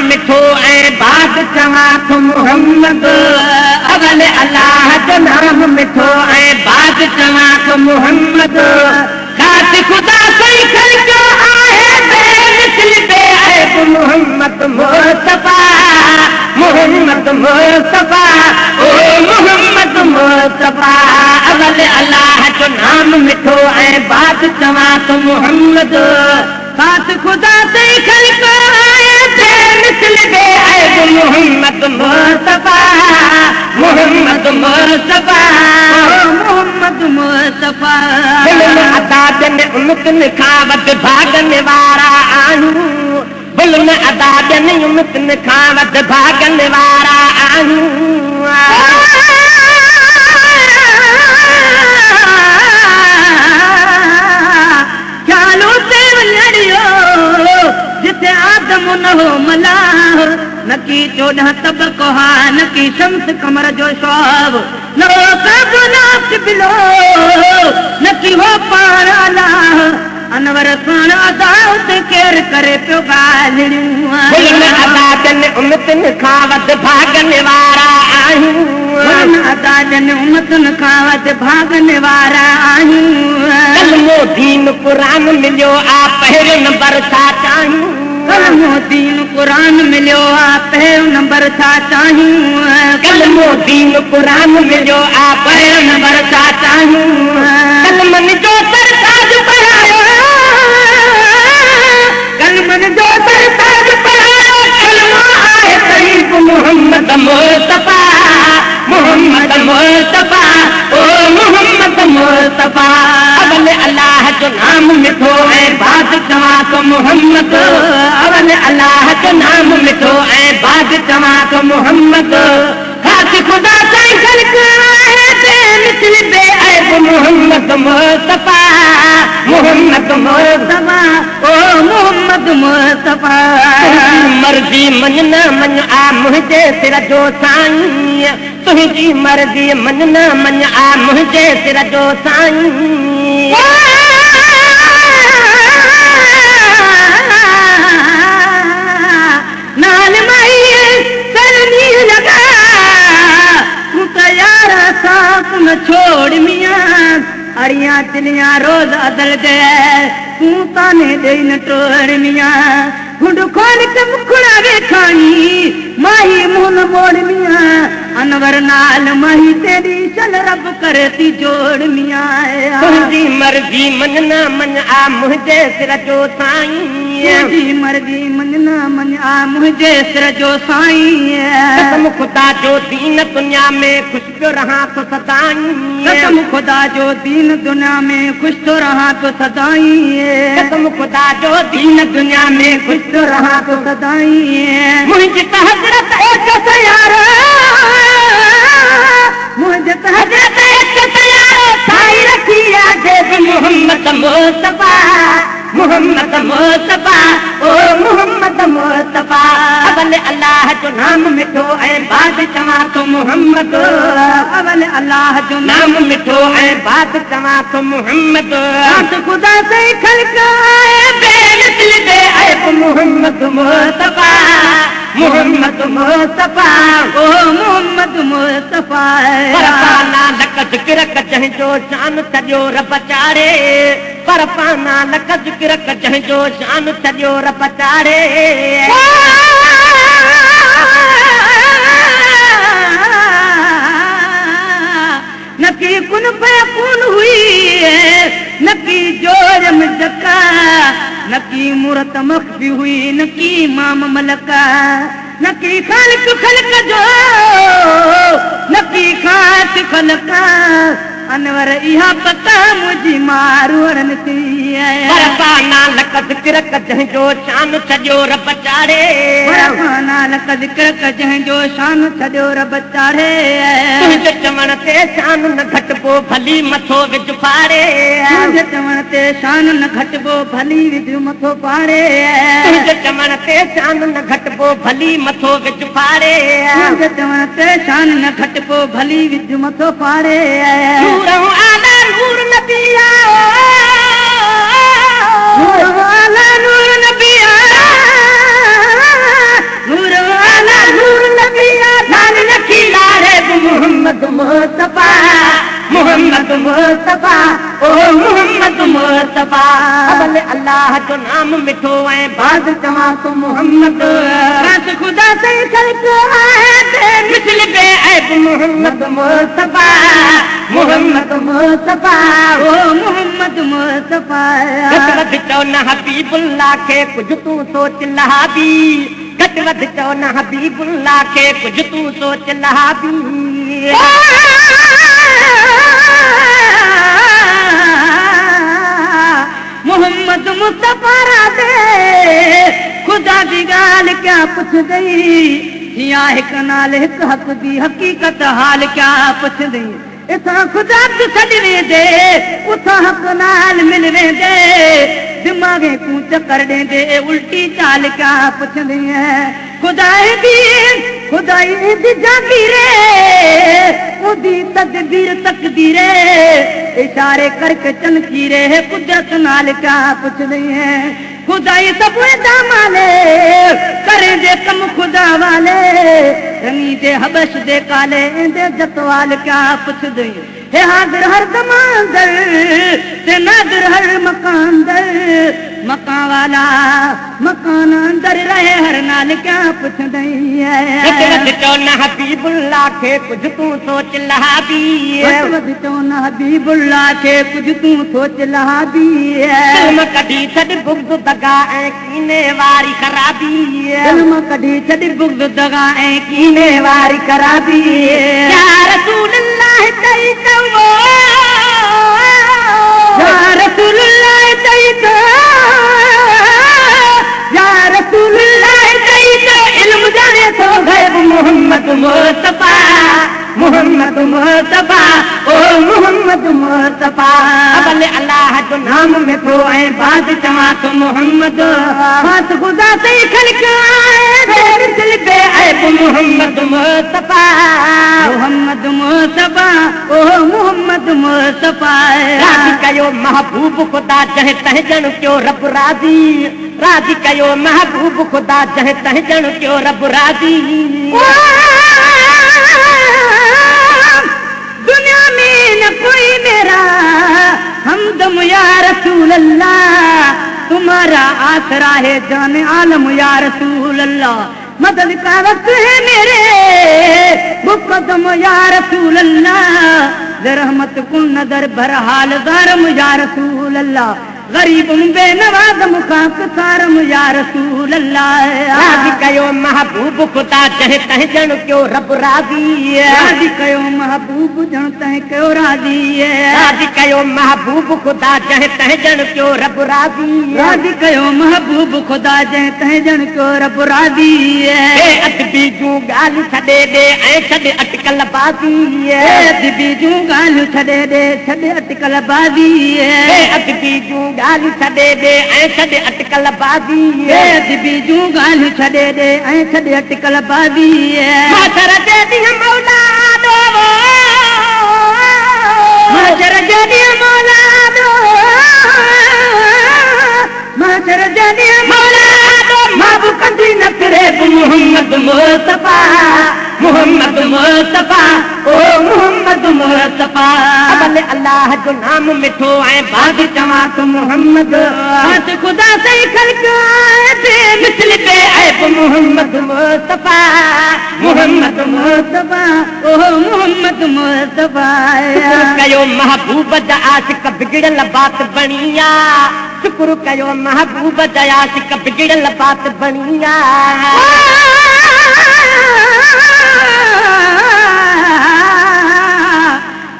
मिठो ऐं बाद चवां थो मोहम्मद अवल अल्लाह जो नाम मिठो ऐं बाद चवां थो मोहम्मद ख़ासि ख़ुदा सां ख़लक़ो आहे बेमिसल बेअब मोहम्मद मुस्तफा मोहम्मद मुस्तफा ओ मोहम्मद मुस्तफा अवल अल्लाह जो नाम मिठो ऐं बाद चवां थो मोहम्मद ख़ासि ख़ुदा सां ख़लक़ो आहे बेमिसल बेअब मोहम्मद मुस्तफा मोहम्मद मुस्तफा मोहम्मद मुस्तफा अदादन उमतन खां वध भागन वारा आहियूं बुलम अदादन उमतन खां वध भागन वारा आहियूं चालो ते लड़ियो जिते आदम न हो मलाह न की 14 तबको हा न की शम्स कमर जो शौब न हो कबनाक बिलो न की हो पाण अल्लाह अनवर साण अदात केर करे पियो ॻाल्हियूं अदादन उमतन खां वध भागन वारा आहियूं अदादन उमतन खां वध भागन वारा आहियूं कलमो दीन क़ुरान मिलियो आ पहिरियों नंबर छा चाहियूं कलमो दीन क़ुरान मिलियो आ पहिरियों नंबर छा चाहियूं कलमो दीन क़ुरान मिलियो आ पहिरियों नंबर छा चाहियूं कलमन जो सरताज पढ़ायो कलमन जो सरताज पढ़ायो कलमो आहे तरीक़ मोहम्मद मुस्तफा मोहम्मद मुस्तफा ओ मोहम्मद मुस्तफा अवल अल्लाह जो नाम मिठो ऐं बाद चवां थो मोहम्मद अवल अल्लाह जो नाम मिठो ऐं बाद चवां थो मोहम्मद ख़ासि ख़ुदा सां ख़लक़ो आहे बेमिसल बेअब मोहम्मद मुस्तफा मोहम्मद मुस्तफा ओ मोहम्मद मुस्तफा मर्ज़ी मञ न मञ आ मुंहिंजे सिर जो साईं तुंहिंजी मर्ज़ी मञ न मञ आ मुंहिंजे सिर जो साईं नाल माई सरनी लगा तूं तयार साथ न छोड़ मियां अरियां तिलियां रोज अदल दे तूं ताने दे न टोड़ मियां गुंड खोल के मुखड़ा वेखानी माही मुन मोड़ मियां अनवर नाल माही तेरी चल रब करती जोड़ मियां तुंहिंजी मर्ज़ी मञ न मञ आ मुंहिंजे सिर जो साईं तुंहिंजी मर्ज़ी मञ न मञ आ मुंहिंजे सिर जो साईं कसम ख़ुदा जो दीन दुनिया में ख़ुशि पियो रहां तो सदाईं कसम ख़ुदा जो दीन दुनिया में ख़ुशि तो रहां तो सदाईं कसम ख़ुदा जो दीन दुनिया में ख़ुशि तो रहां तो सदाईं मुंहिंजी हज़रत एक तयार मुंहिंजी हज़रत एक तयार साईं रखी आहे मोहम्मद मुस्तफा मोहम्मद मुस्तफा ओ मोहम्मद मुस्तफा अवल अल्लाह जो नाम मिठो ऐं बाद चवां थो मोहम्मद अवल अल्लाह जो नाम मिठो ऐं बाद चवां थो मोहम्मद ख़ुदा सां ख़लक़ो आहे बेमिसल बेअब मोहम्मद मुस्तफा मोहम्मद मुस्तफा ओ मोहम्मद मुस्तफा पर पाना लक ज़िक्र जंहिंजो शान सॼो रब चाढ़े पर पाना लक ज़िक्र जंहिंजो शान सॼो रब चाढ़े न की कुन फयकून हुई न की जोरम जका न की मूरत मख्फी हुई न की इमाम मलका न की खालिक खलक जो न की खास खलका अनवर इहा पता मुझी मारूरन थी परपाना लक ज़िक्र जंहिंजो शान सॼो रब चाढ़े परपाना लक ज़िक्र जंहिंजो शान सॼो रब चाढ़े तुंहिंजे चवण ते शान न घटिबो भली मथो विझ फाड़े तुंहिंजे चवण ते शान न घटिबो भली विझ मथो फाड़े तुंहिंजे चवण ते शान न घटिबो भली मथो विझ फाड़े तुंहिंजे चवण ते शान न घटिबो भली विझ मथो फाड़े नूर आला नूर नबी नूर आला नूर नबी मुस्तफा ओ मोहम्मद मुस्तफा अबल अल्लाह जो नाम मिठो है बाद चवा तो मोहम्मद रात खुदा से खल्क है मिसल बे ऐब मोहम्मद मुस्तफा मोहम्मद मुस्तफा ओ मोहम्मद मुस्तफा कटवद चो न हबीबुल्लाह के कुछ तू सोच लहाबी कटवद चो न हबीबुल्लाह के कुछ तू सोच लहाबी मोहम्मद मुस्तफा राधे खुदा दी गाल क्या पुछ गई या हिक नाल हिक हक दी हकीकत हाल क्या पुछ गई इथा खुदा तू छड़वे दे उथा हक नाल मिलवे दे दिमागे को चक्कर दे दे उल्टी चाल क्या पुछ गई है खुदाई दी जागीरे उदी तदबीर तकदीरे इशारे करके चमकी रे कुदरत नाल क्या पुछ रही है खुदाई सब दामाले करे दे कम खुदा वाले रंगी दे हबश दे काले दे जतवाल क्या पुछ दई हे हाजिर हर दमांदर ते नादिर हर मकानदर मकान वाला मकान अंदर रहे हर नाल क्या पुछ दई है तो न हबीबुल्लाह के कुछ तू सोच लहाबी तो न हबीबुल्लाह के कुछ तू सोच लहाबी है कदी छड़ बुग़्ज़ दगा ऐं कीने वारी खराबी दिल कदी छड़ बुग़्ज़ दगा ऐं कीने वारी खराबी या रसूल अल्लाह तई तो या रसूल अल्लाह तई तो या रसूल अल्लाह तई तो इल्म जाने तो गैब मोहम्मद मुस्तफा मोहम्मद मुस्तफा ओ मोहम्मद मुस्तफा अबल अल्लाह जो नाम में तो है बाद चवा तो मोहम्मद बात खुदा से खल्क आए दिल पे ऐब मोहम्मद मुस्तफा मोहम्मद मुस्तफा ओ मोहम्मद मुस्तफा राजी कयो महबूब खुदा जह तह जन क्यों रब राजी राजी कयो महबूब खुदा जह तह जन क्यों रब राजी दुनिया में न कोई मेरा हमदम या रसूल अल्लाह तुम्हारा आसरा है जान आलम या रसूल अल्लाह मदद का वक्त है मेरे मुकदम या रसूल अल्लाह रहमत कुन नदर बरहाल गरम या रसूल अल्लाह गरीब बेनवाज मुखाक सारम या रसूल अल्लाह राजी कयो महबूब खुदा जह तह जन क्यों रब राजी राजी कयो महबूब जन तह क्यों राजी राजी कयो महबूब खुदा जह तह जन क्यों रब राजी राजी कयो महबूब खुदा जह तह जन क्यों रब राजी अदबी जूं गाल छड़े दे ऐं छड़े अटकल बाजी अदबी जूं गाल छड़े दे छड़े अटकल बाजी अदबी जूं गाल छड़े दे ऐं छड़े अटकल बाजी अदबी जूं गाल छड़े दे ऐं छड़े अटकल बाजी मातर दे दिया मौला दो मातर दे दिया मौला दो मातर दे दिया मौला दो माबू कंदी न करे मोहम्मद मुस्तफा मोहम्मद मुस्तफा ओ मोहम्मद मुस्तफा अबल अल्लाह जो नाम मिठो है बाद चवा तो मोहम्मद बात खुदा से खल्क आए मिसल पे ऐब मोहम्मद मुस्तफा मोहम्मद मुस्तफा ओ मोहम्मद मुस्तफा कयो महबूब द आशिक बिगड़ल बात बनिया शुक्र कयो महबूब द आशिक बिगड़ल बात बनिया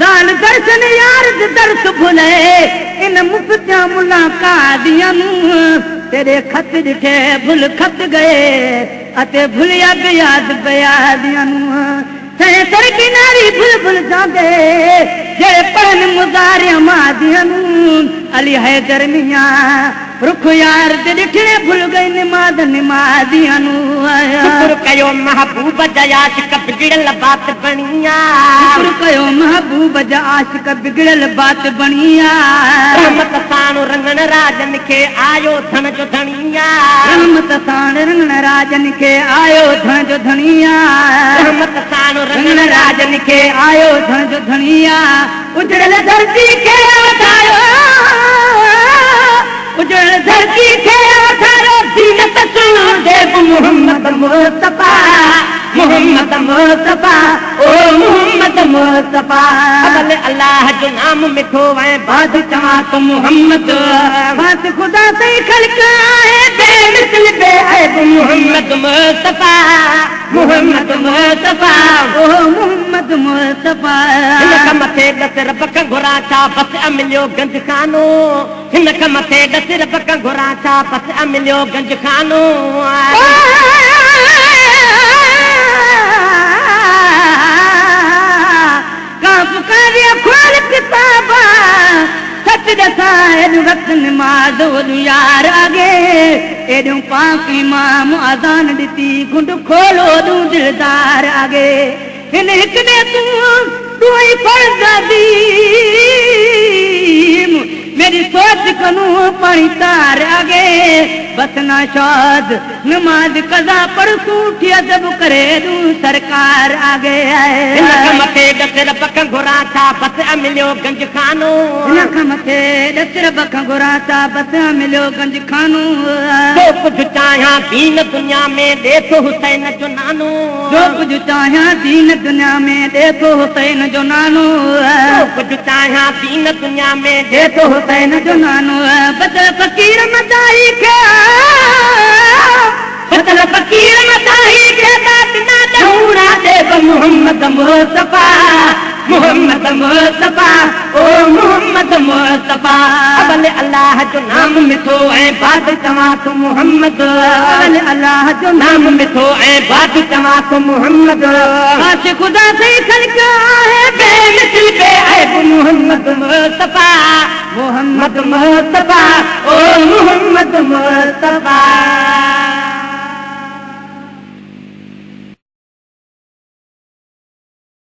दान दर्शन यार दर्श भुले इन मुफ्त मुलाकात तेरे खत दिखे भुल खत गए अते भुलिया याद बयादियां सर किनारी भुल भुल जाते जे पढ़न मुजारिया मादियां अली हैदर मियां रुख यार ते दिखने भुल गई निमाद निमादियां शुक्र कयो महबूब दया शिक बिगड़ल बात बनिया शुक्र कयो महबूब जा आशिक बिगड़ल बात बणिया रहमत साण रंगण राजन खे आयो धन जो धणिया रहमत साण रंगण राजन खे आयो धन जो धणिया रहमत साण रंगण राजन खे आयो धन जो धणिया उजड़ल धरती खे वधायो उजड़ल धरती खे वधायो दीनत सुनो देव मोहम्मद मुस्तफा मोहम्मद मुस्तफा ओ मोहम्मद मुस्तफा अबल अल्लाह जो नाम मिठो ऐं बात चवां तो मोहम्मद बात खुदा से खल्क है बेमिसल बेअब मोहम्मद मुस्तफा मोहम्मद मुस्तफा ओ मोहम्मद मुस्तफा हिन खां मथे दस रब खां घुरा छा बस मिलियो गंज खानो हिन खां मथे दस रब खां घुरा छा बस मिलियो गंज खानो खोल किताबा सच दसा एॾो वक्त नमाज़ यार आगे एॾो पाक इमाम आज़ान ॾिठी गुंड खोलो तूं दिलदार आगे हिन हिक ने तूं ही फर्ज़ मेरी सोच कनू पानी तार आगे बस ना शाद नमाज कज़ा पढ़सूं थी अदब करे तूं सरकार आगे हिन खां मथे दस रब खां घुरा छा बस मिलियो गंज खानो हिन खां मथे दस रब खां घुरा छा बस मिलियो गंज खानो जो कुझु चाहियां दीन दुनिया में ॾे थो हुसैन जो नानो जो कुझु चाहियां दीन दुनिया में ॾे थो हुसैन जो नानो जो कुझु चाहियां दीन दुनिया में ॾे थो हुसैन जो नानो बदल फ़कीर मदाई खे बदल फ़कीर मदाई खे दादना दौरा देव मोहम्मद मुस्तफा मोहम्मद मुस्तफा ओ मोहम्मद मुस्तफा अबल अल्लाह जो नाम मिठो ऐं बात चवां तो मोहम्मद अबल अल्लाह जो नाम मिठो ऐं बात चवां तो मोहम्मद बात खुदा से खल्क है बेमिसल बेअब मोहम्मद मुस्तफा मोहम्मद मुस्तफा ओ मोहम्मद मुस्तफा